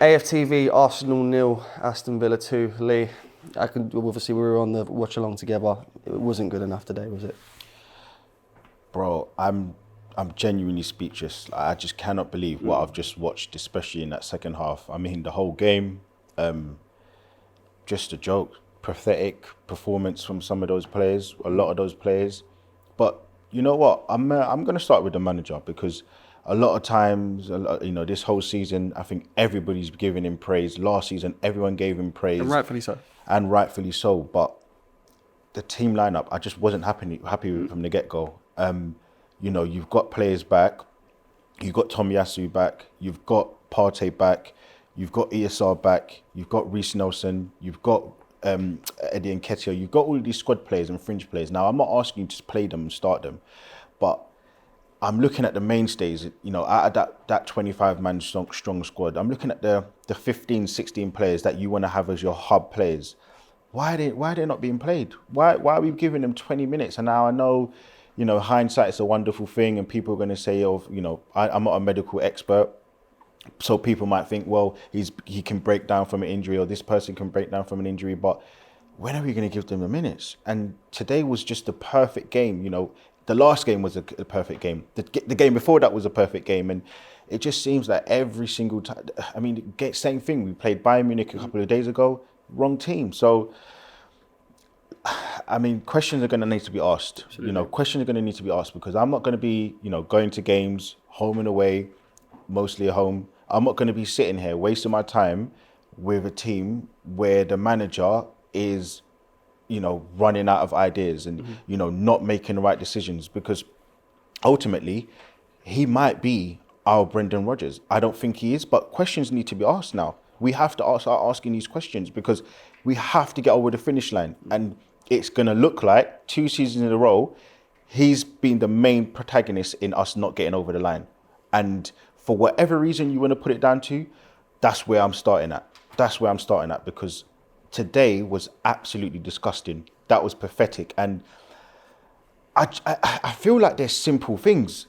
AFTV, Arsenal 0, Aston Villa 2. Lee, obviously we were on the watch along together. It wasn't good enough today, was it? Bro, I'm genuinely speechless. I just cannot believe what I've just watched, especially in that second half. I mean, the whole game, just a joke. Pathetic performance from some of those players, a lot of those players. But you know what? I'm going to start with the manager, because a lot of times, this whole season, I think everybody's giving him praise. Last season, everyone gave him praise. And rightfully so. And rightfully so. But the team lineup, I just wasn't happy with from the get-go. You've got players back. You've got Tomiyasu back. You've got Partey back. You've got ESR back. You've got Reece Nelson. You've got Eddie Nketiah. You've got all of these squad players and fringe players. Now, I'm not asking you to play them and start them, but I'm looking at the mainstays, out of that 25-man strong squad. I'm looking at the 15, 16 players that you want to have as your hub players. Why are they not being played? Why are we giving them 20 minutes? And now I know, hindsight is a wonderful thing, and people are going to say, I'm not a medical expert. So people might think, well, he can break down from an injury, or this person can break down from an injury, but when are we going to give them the minutes? And today was just the perfect game. The last game was a perfect game. The game before that was a perfect game. And it just seems like every single time, same thing. We played Bayern Munich a couple of days ago, wrong team. So, questions are going to need to be asked. Absolutely. Questions are going to need to be asked, because I'm not going to be, going to games, home and away, mostly at home. I'm not going to be sitting here wasting my time with a team where the manager is, running out of ideas and, not making the right decisions, because ultimately he might be our Brendan Rodgers. I don't think he is, but questions need to be asked now. We have to start asking these questions, because we have to get over the finish line. And it's going to look like 2 seasons in a row, he's been the main protagonist in us not getting over the line. And for whatever reason you want to put it down to, that's where I'm starting at. Because today was absolutely disgusting. That was pathetic. And I feel like there's simple things.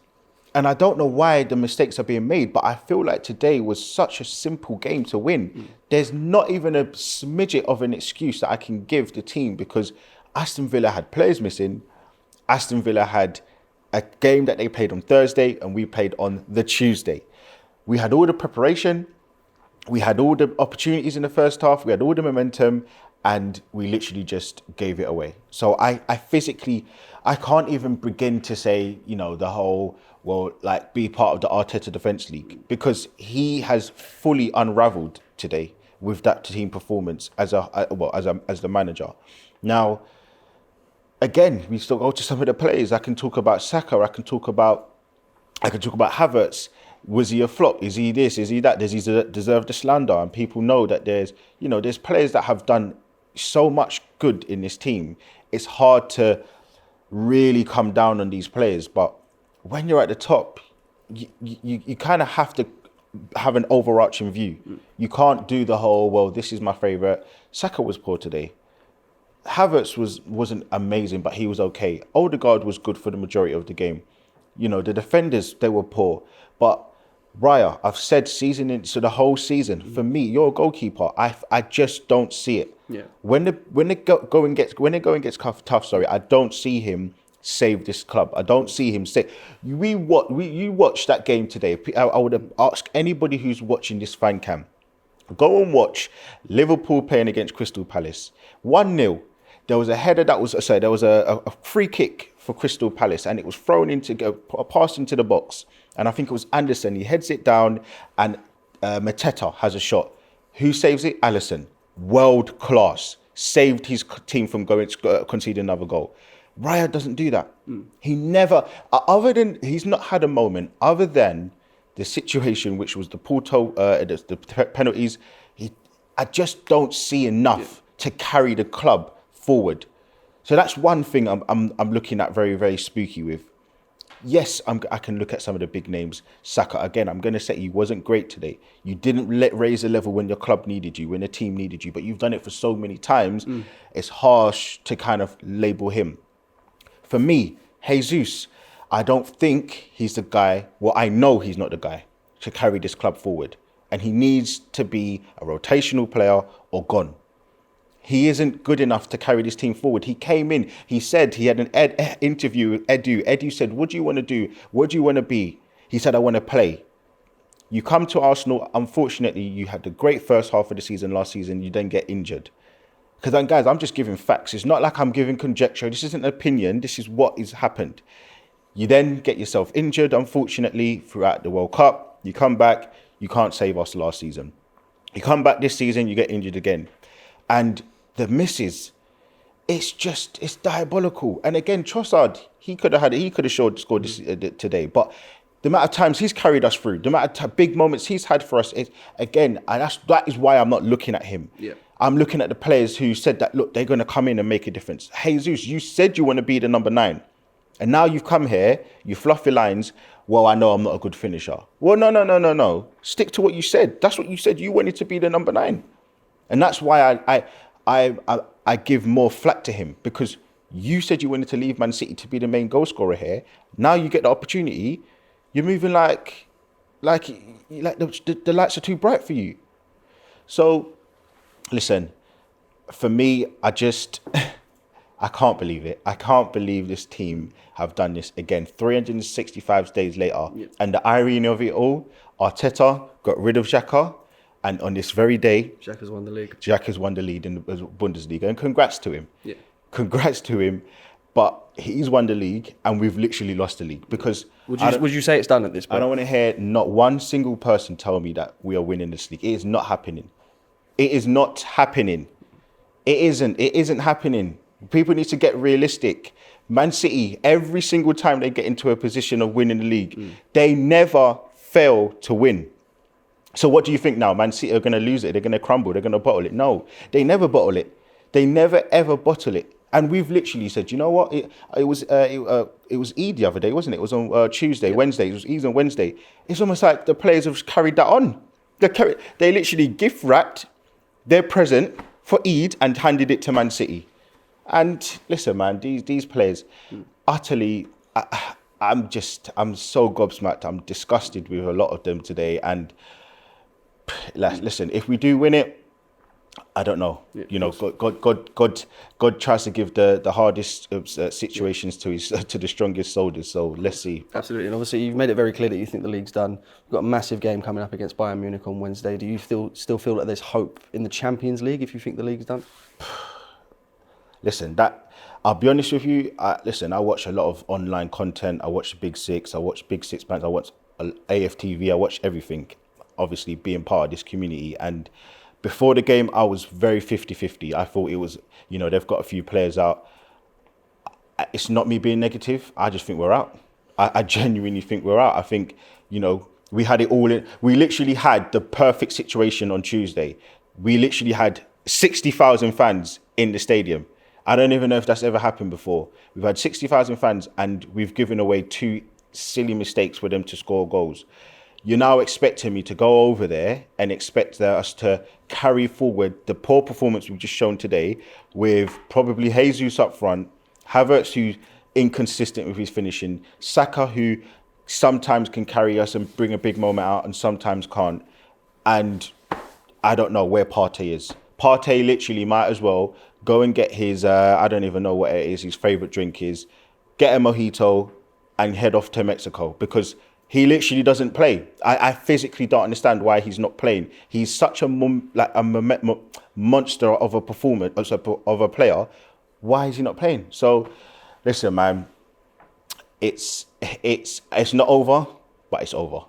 And I don't know why the mistakes are being made, but I feel like today was such a simple game to win. There's not even a smidget of an excuse that I can give the team, because Aston Villa had players missing. Aston Villa had a game that they played on Thursday and we played on the Tuesday. We had all the preparation. We had all the opportunities in the first half. We had all the momentum, and we literally just gave it away. So I can't even begin to say, the whole, be part of the Arteta Defence League, because he has fully unravelled today with that team performance as the manager. Now, again, we still go to some of the players. I can talk about Saka. I can talk about Havertz. Was he a flop? Is he this? Is he that? Does he deserve the slander? And people know that there's players that have done so much good in this team. It's hard to really come down on these players. But when you're at the top, you kind of have to have an overarching view. You can't do the whole, this is my favourite. Saka was poor today. Havertz wasn't amazing, but he was okay. Odegaard was good for the majority of the game. The defenders, they were poor. But Raya, I've said the whole season, for me, you're a goalkeeper. I just don't see it. Yeah. When the going gets tough, I don't see him save this club. I don't see him say. You watch that game today. I would ask anybody who's watching this fan cam, go and watch Liverpool playing against Crystal Palace. 1-0. There was a header there was a free kick for Crystal Palace, and it was passed into the box. And I think it was Anderson. He heads it down, and Mateta has a shot. Who saves it? Alisson. World class. Saved his team from conceding another goal. Raya doesn't do that. He never, he's not had a moment other than the situation, which was the Porto, the penalties. I just don't see enough to carry the club forward. So that's one thing I'm looking at very, very spooky with. Yes, I can look at some of the big names. Saka, again, I'm going to say he wasn't great today. You didn't raise the level when your club needed you, when the team needed you, but you've done it for so many times. It's harsh to kind of label him. For me, Jesus, I don't think he's the guy, I know he's not the guy to carry this club forward. and he needs to be a rotational player or gone. He isn't good enough to carry this team forward. He came in, he said, he had an interview with Edu. Edu said, what do you want to do? What do you want to be? He said, I want to play. You come to Arsenal, unfortunately, you had the great first half of the season last season, you then get injured. Because then, guys, I'm just giving facts. It's not like I'm giving conjecture. This isn't an opinion. This is what has happened. You then get yourself injured, unfortunately, throughout the World Cup. You come back, you can't save us last season. You come back this season, you get injured again. And the misses, it's diabolical. And again, Trossard, he could have scored this today. But the amount of times he's carried us through, the amount of big moments he's had for us, again, and that is why I'm not looking at him. Yeah. I'm looking at the players who said that, look, they're going to come in and make a difference. Jesus, you said you want to be the number 9. And now you've come here, you fluff your lines. Well, I know I'm not a good finisher. Well, no. Stick to what you said. That's what you said. You wanted to be the number 9. And that's why I give more flack to him, because you said you wanted to leave Man City to be the main goal scorer here. Now you get the opportunity. You're moving like the lights are too bright for you. So, listen, for me, I can't believe it. I can't believe this team have done this again. 365 days later. Yep. And the irony of it all, Arteta got rid of Xhaka. And on this very day, Xhaka's won the league. Xhaka's won the lead in the Bundesliga. And congrats to him. Yeah. Congrats to him. But he's won the league and we've literally lost the league. Because would you say it's done at this point? I don't want to hear not one single person tell me that we are winning this league. It is not happening. It is not happening. It isn't happening. People need to get realistic. Man City, every single time they get into a position of winning the league, they never fail to win. So what do you think now? Man City are going to lose it. They're going to crumble. They're going to bottle it. No, they never bottle it. They never, ever bottle it. And we've literally said, you know what? It was Eid the other day, wasn't it? It was on Tuesday, yeah. Wednesday. It was Eid on Wednesday. It's almost like the players have carried that on. They literally gift wrapped their present for Eid and handed it to Man City. And listen, man, these players, utterly, I'm so gobsmacked. I'm disgusted with a lot of them today. And listen, if we do win it, I don't know. Yeah, you know, God tries to give the hardest situations to the strongest soldiers. So let's see. Absolutely, and obviously you've made it very clear that you think the league's done. We've got a massive game coming up against Bayern Munich on Wednesday. Do you still feel that there's hope in the Champions League if you think the league's done? Listen, I'll be honest with you. I watch a lot of online content. I watch the Big Six. I watch Big Six bands. I watch AFTV. I watch everything. Obviously, being part of this community. And before the game, I was very 50-50. I thought it was, they've got a few players out. It's not me being negative. I just think we're out. I genuinely think we're out. I think, we had it all in. We literally had the perfect situation on Tuesday. We literally had 60,000 fans in the stadium. I don't even know if that's ever happened before. We've had 60,000 fans and we've given away 2 silly mistakes for them to score goals. You're now expecting me to go over there and expect us to carry forward the poor performance we've just shown today with probably Jesus up front, Havertz who's inconsistent with his finishing, Saka who sometimes can carry us and bring a big moment out and sometimes can't. And I don't know where Partey is. Partey literally might as well go and get his, I don't even know what it is, his favourite drink is, get a mojito and head off to Mexico because he literally doesn't play. I physically don't understand why he's not playing. He's such a monster of a performance, of a player. Why is he not playing? So, listen, man, it's not over, but it's over.